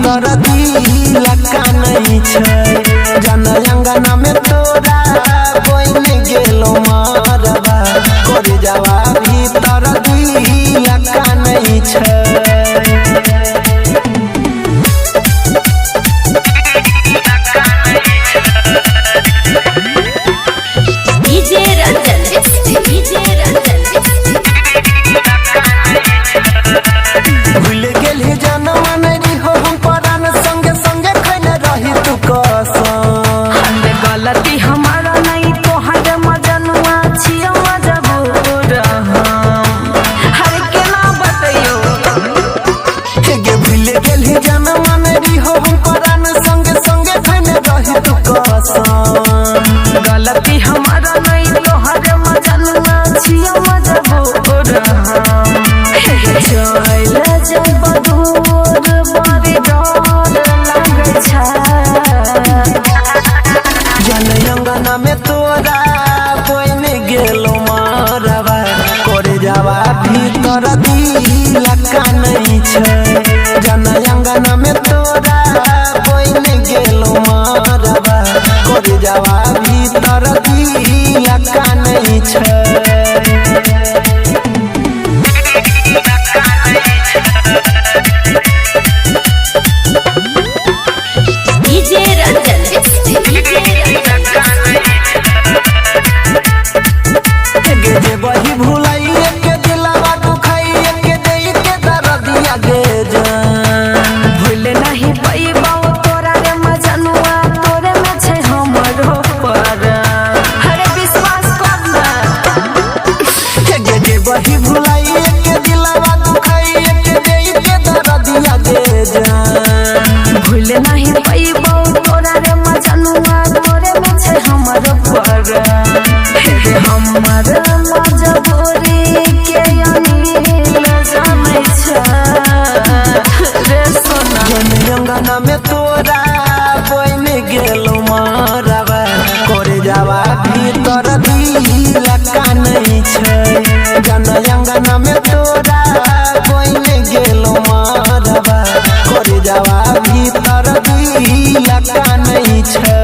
भीतर दिल कानै छै जन अंगना में तोरा बन गेलो मारबा करे जावा भीतर दिल कानै छै गलती हमारा नहीं तो हर मजनुआ छियो मजबूर हर के ना बतइयो के भूल गेल ही जनम मेरी हो हम परान संगे संगे खने रही तू कसम गलती हमारा नहीं तो हर मजनुआ छियो मजबूर चल जब दूर बड़ी डर लागे छै अंगना में तोरा बन गेलो मारबा करे जावा भीतर दिल कानै छै जन अंगना में तोरा बन गेलो मारबा करे जावा भीतर दिल कानै छै वही भुलाइए के दिलवा दुखाइए के देई के दर्दिया गे जान भूल नहीं पैबा तोरा रे मजनुआ तोरे में छै हमरो पर हरे विश्वास करना के वही भुलाइए के दिलवा दुखाइए के देई के दर्दिया गे जान भूल नहीं पैबा तोरा रे मजनुआ तोरे में छै हमरो पर हमर मजबूरी के अनिल जानै छै रे सोना अंगना में तोरा बन गेलो मारबा करे जावा भीतर दिल कानै छै जन अंगना में तोरा बन गेलो मारबा करे जावा भीतर दिल कानै छै।